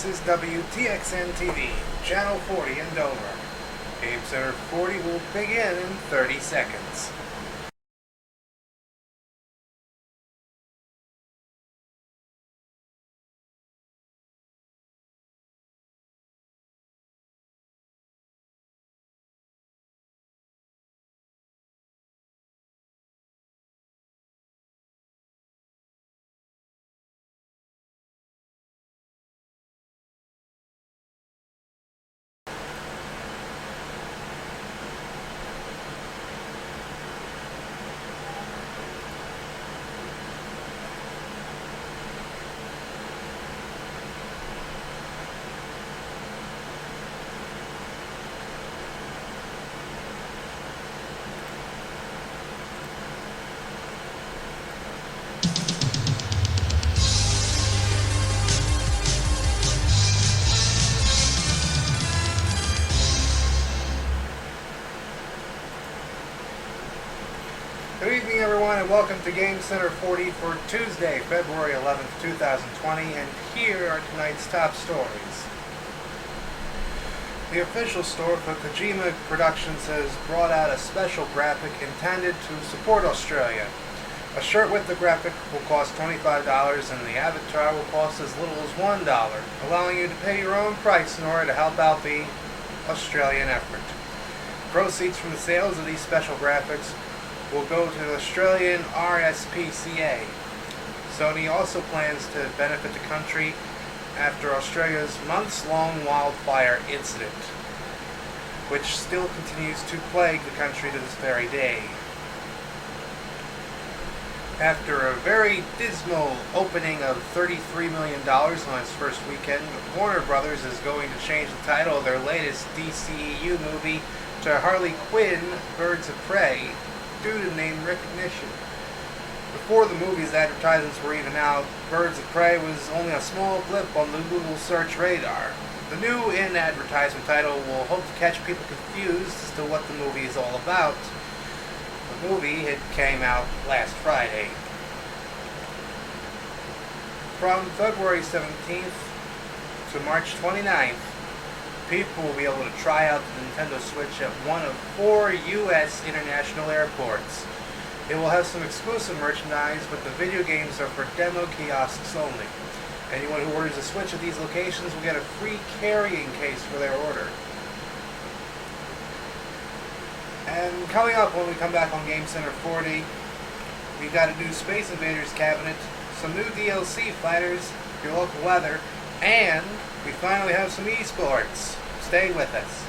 is WTXN TV, Channel 40 in Dover. Game Center 40 will begin in 30 seconds. Good evening, everyone, and welcome to Game Center 40 for Tuesday, February 11th, 2020, and here are tonight's top stories. The official store for Kojima Productions has brought out a special graphic intended to support Australia. A shirt with the graphic will cost $25 and the avatar will cost as little as $1, allowing you to pay your own price in order to help out the Australian effort. Proceeds from the sales of these special graphics will go to the Australian RSPCA. Sony also plans to benefit the country after Australia's months-long wildfire incident, which still continues to plague the country to this very day. After a very dismal opening of $33 million on its first weekend, Warner Brothers is going to change the title of their latest DCEU movie to Harley Quinn: Birds of Prey, due to name recognition. Before the movie's advertisements were even out, Birds of Prey was only a small blip on the Google search radar. The new in-advertisement title will hope to catch people confused as to what the movie is all about. The movie came out last Friday. From February 17th to March 29th, people will be able to try out the Nintendo Switch at one of 4 U.S. international airports. It will have some exclusive merchandise, but the video games are for demo kiosks only. Anyone who orders a Switch at these locations will get a free carrying case for their order. And coming up when we come back on Game Center 40, we've got a new Space Invaders cabinet, some new DLC fighters, your local weather, and we finally have some esports. Stay with us.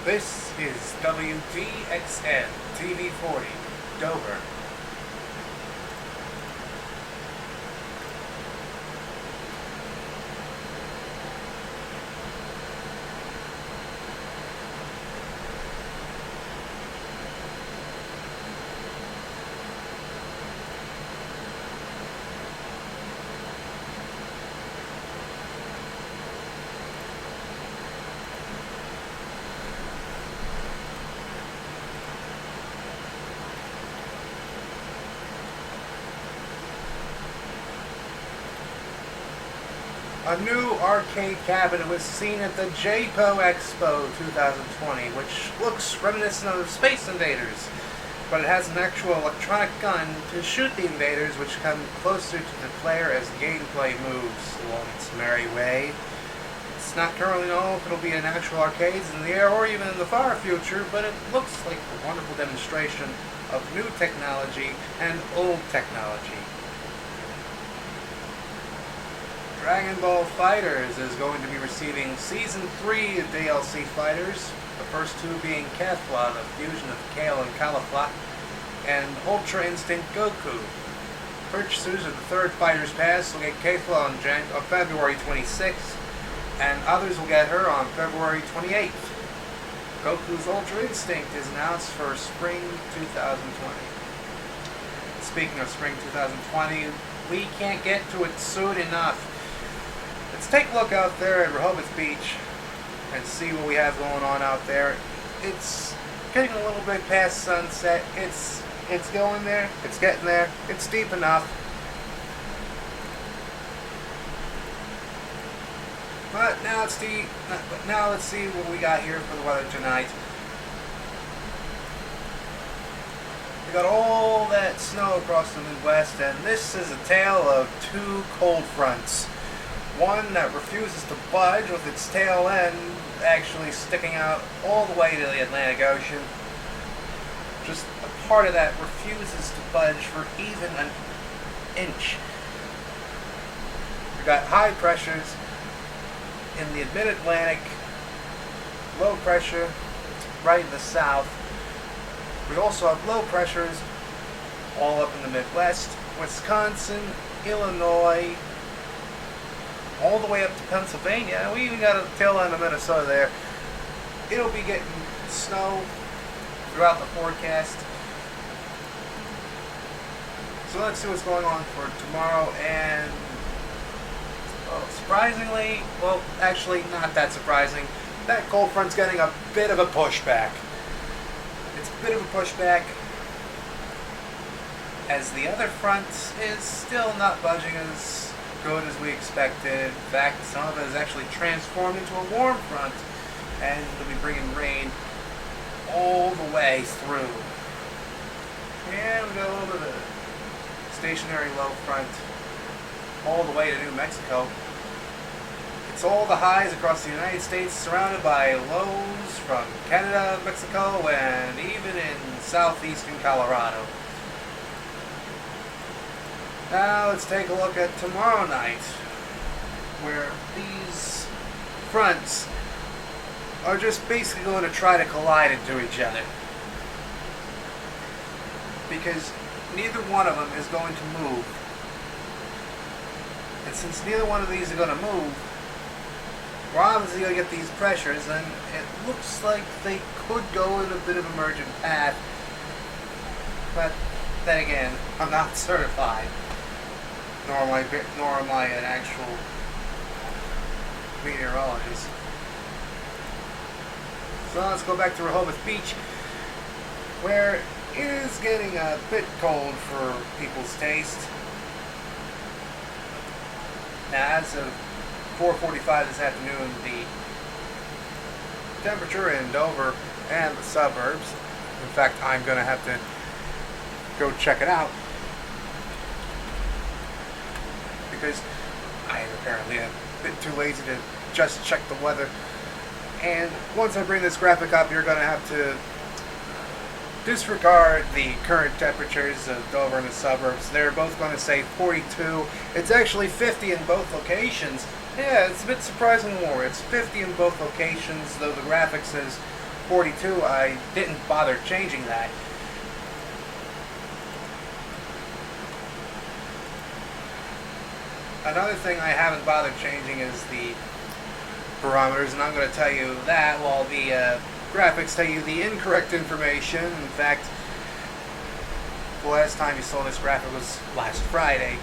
This is WDXN TV 40, Dover. A new arcade cabinet was seen at the JPO Expo 2020, which looks reminiscent of Space Invaders, but it has an actual electronic gun to shoot the invaders, which come closer to the player as gameplay moves along its merry way. It's not currently known if it'll be in actual arcades in the air or even in the far future, but it looks like a wonderful demonstration of new technology and old technology. Dragon Ball FighterZ is going to be receiving Season 3 of DLC fighters, the first two being Kefla, the fusion of Kale and Caulifla, and Ultra Instinct Goku. Purchasers of the third Fighters Pass will get Kefla on February 26th, and others will get her on February 28th. Goku's Ultra Instinct is announced for Spring 2020. Speaking of Spring 2020, we can't get to it soon enough. Let's take a look out there at Rehoboth Beach and see what we have going on out there. It's getting a little bit past sunset. It's going there. It's getting there. It's deep enough. But now let's see what we got here for the weather tonight. We got all that snow across the Midwest, and this is a tale of two cold fronts. One that refuses to budge with its tail end actually sticking out all the way to the Atlantic Ocean. Just a part of that refuses to budge for even an inch. We got high pressures in the mid-Atlantic, low pressure right in the south. We also have low pressures all up in the Midwest, Wisconsin, Illinois, all the way up to Pennsylvania. We even got a tail end of Minnesota there. It'll be getting snow throughout the forecast. So let's see what's going on for tomorrow. And surprisingly, well, actually not that surprising, that cold front's getting a bit of a pushback. It's a bit of a pushback as the other front is still not budging as good as we expected. In fact, some of it is actually transformed into a warm front, and it'll be bringing rain all the way through. And we got a little bit of a stationary low front all the way to New Mexico. It's all the highs across the United States, surrounded by lows from Canada, Mexico, and even in southeastern Colorado. Now let's take a look at tomorrow night, where these fronts are just basically going to try to collide into each other. Because neither one of them is going to move. And since neither one of these are going to move, we're obviously going to get these pressures, and it looks like they could go in a bit of a mergent path. But then again, I'm not certified. Nor am I an actual meteorologist. So let's go back to Rehoboth Beach, where it is getting a bit cold for people's taste. Now, as of 4:45 this afternoon, the temperature in Dover and the suburbs, in fact, I'm going to have to go check it out, because I am apparently a bit too lazy to just check the weather. And once I bring this graphic up, you're going to have to disregard the current temperatures of Dover and the suburbs. They're both going to say 42. It's actually 50 in both locations. Yeah, it's a bit surprising more. It's 50 in both locations, though the graphic says 42, I didn't bother changing that. Another thing I haven't bothered changing is the parameters, and I'm going to tell you that while the graphics tell you the incorrect information. In fact, the last time you saw this graphic was last Friday.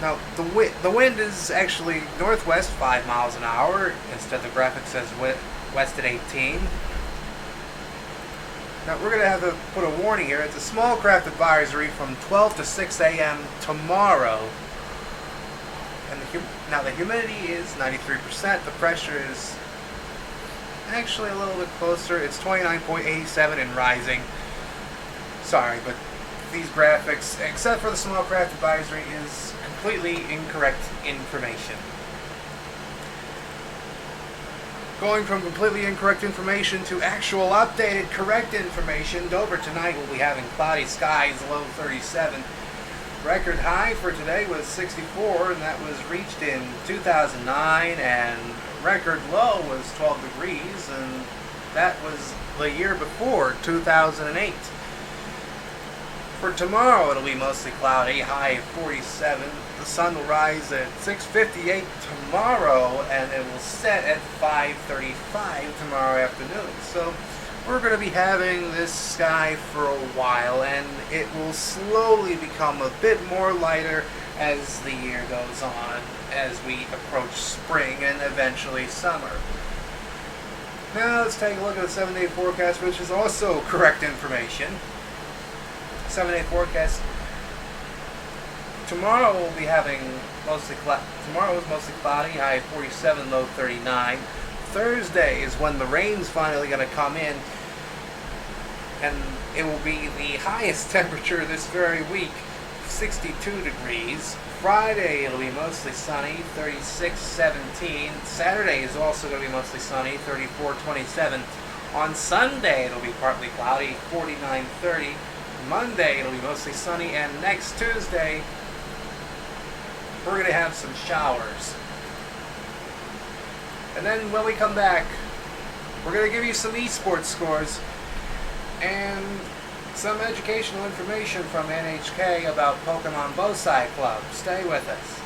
Now, the wind is actually northwest 5 miles an hour. Instead, the graphic says west at 18. Now, we're going to have to put a warning here. It's a small craft advisory from 12 to 6 a.m. tomorrow. And the humidity is 93%. The pressure is actually a little bit closer. It's 29.87 and rising. Sorry, but these graphics, except for the small craft advisory, is completely incorrect information. Going from completely incorrect information to actual updated correct information, Dover tonight will be having cloudy skies, low 37. Record high for today was 64, and that was reached in 2009, and record low was 12 degrees, and that was the year before, 2008. For tomorrow, it'll be mostly cloudy, high of 47. The sun will rise at 6:58 tomorrow, and it will set at 5:35 tomorrow afternoon. So we're going to be having this sky for a while, and it will slowly become a bit more lighter as the year goes on, as we approach spring and eventually summer. Now let's take a look at the 7-day forecast, which is also correct information. 7-day forecast. Tomorrow we'll be having tomorrow is mostly cloudy, high of 47, low 39. Thursday is when the rain's finally going to come in, and it will be the highest temperature this very week, 62 degrees. Friday it'll be mostly sunny, 36, 17. Saturday is also going to be mostly sunny, 34, 27. On Sunday it'll be partly cloudy, 49, 30. Monday it'll be mostly sunny, and next Tuesday we're going to have some showers. And then when we come back, we're going to give you some esports scores and some educational information from NHK about Pokemon Bosai Club. Stay with us.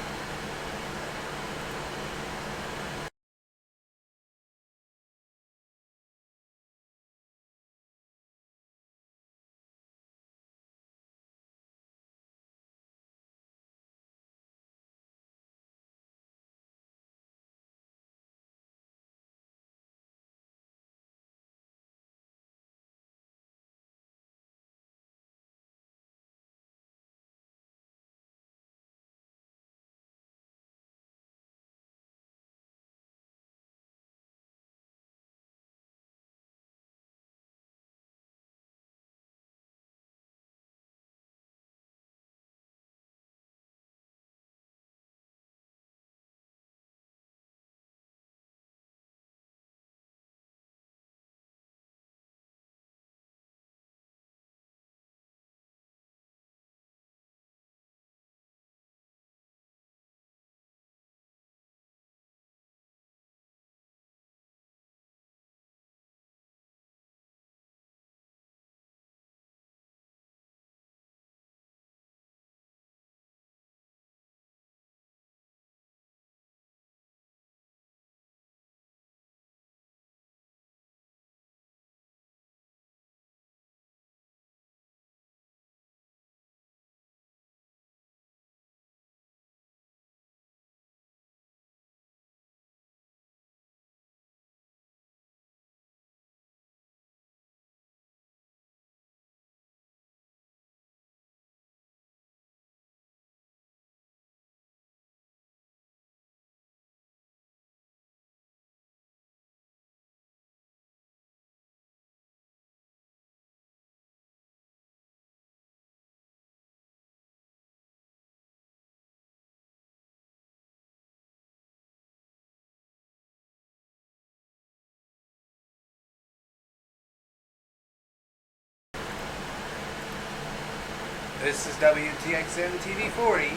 This is WTXN TV 40,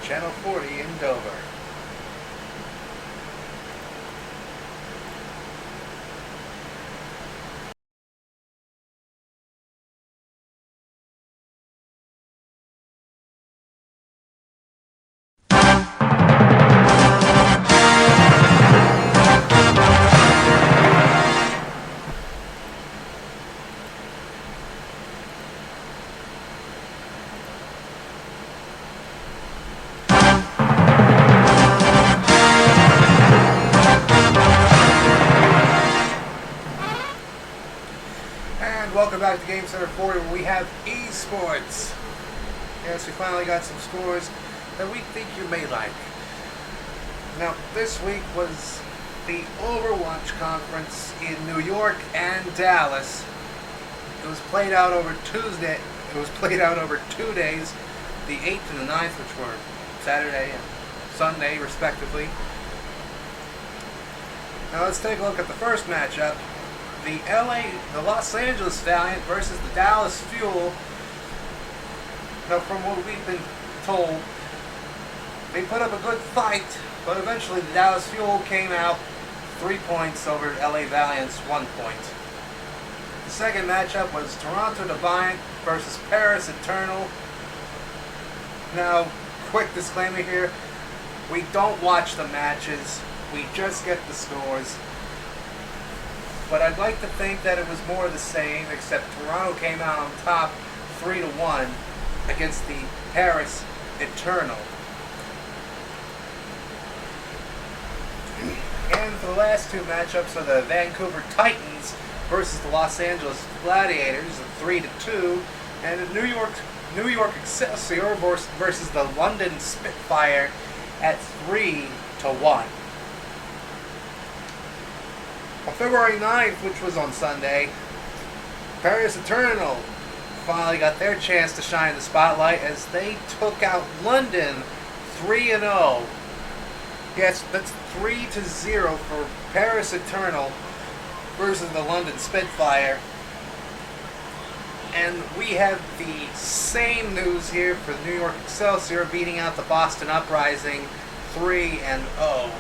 Channel 40 in Dover. back to GameCenter 40 where we have esports. Yes, we finally got some scores that we think you may like. Now, this week was the Overwatch conference in New York and Dallas. It was played out over Tuesday. It was played out over 2 days, the 8th and the 9th, which were Saturday and Sunday, respectively. Now let's take a look at the first matchup. The Los Angeles Valiant versus the Dallas Fuel. Now, from what we've been told, they put up a good fight, but eventually the Dallas Fuel came out 3 points over LA Valiant's 1 point. The second matchup was Toronto Defiant versus Paris Eternal. Now, quick disclaimer here, we don't watch the matches, we just get the scores. But I'd like to think that it was more of the same, except Toronto came out on top 3-1 against the Paris Eternal. And for the last two matchups are the Vancouver Titans versus the Los Angeles Gladiators at 3-2, and the New York Excelsior versus the London Spitfire at 3-1. On February 9th, which was on Sunday, Paris Eternal finally got their chance to shine the spotlight as they took out London 3-0. Yes, that's 3-0 for Paris Eternal versus the London Spitfire. And we have the same news here for the New York Excelsior beating out the Boston Uprising 3-0.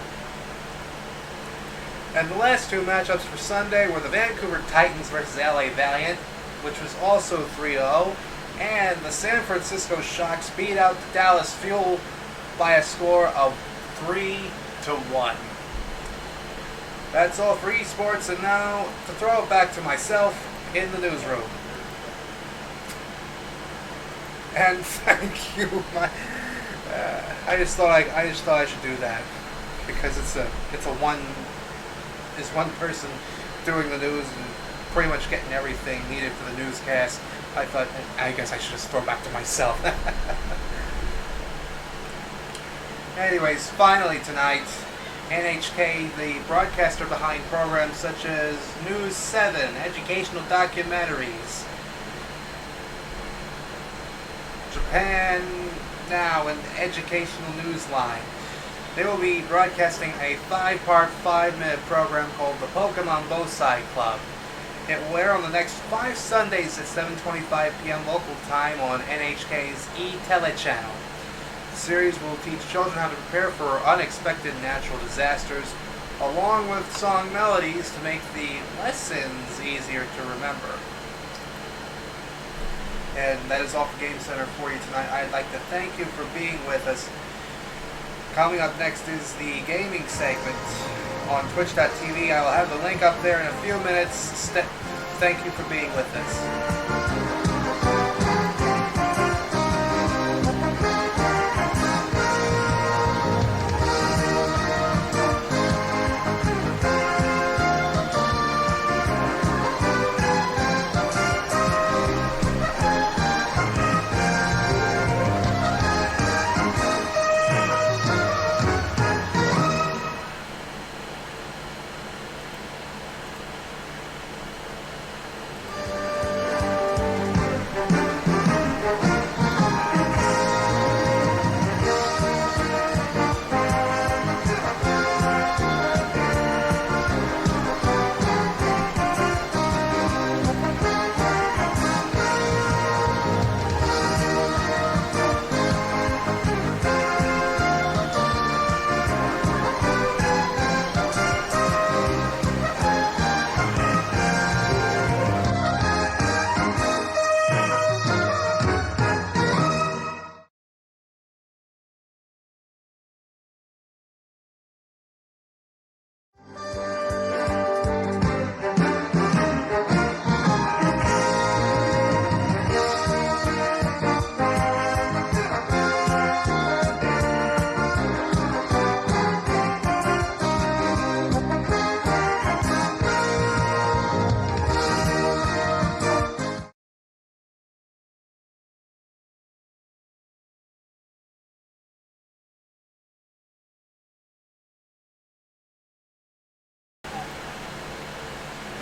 And the last two matchups for Sunday were the Vancouver Titans versus LA Valiant, which was also 3-0, and the San Francisco Shocks beat out the Dallas Fuel by a score of 3-1. That's all for esports, and now to throw it back to myself in the newsroom. And thank you, I just thought I should do that because it's one person doing the news and pretty much getting everything needed for the newscast. I thought, I guess I should just throw back to myself. Anyways, finally tonight, NHK, the broadcaster behind programs such as News 7, educational documentaries, Japan Now, and Educational Newsline. They will be broadcasting a 5-part, 5-minute program called the Pokemon Bosai Club. It will air on the next 5 Sundays at 7:25 p.m. local time on NHK's E-Tele channel. The series will teach children how to prepare for unexpected natural disasters, along with song melodies to make the lessons easier to remember. And that is all for GameCenter for you tonight. I'd like to thank you for being with us. Coming up next is the gaming segment on twitch.tv. I will have the link up there in a few minutes. Thank you for being with us.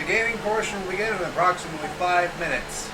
gaming portion will begin in approximately 5 minutes.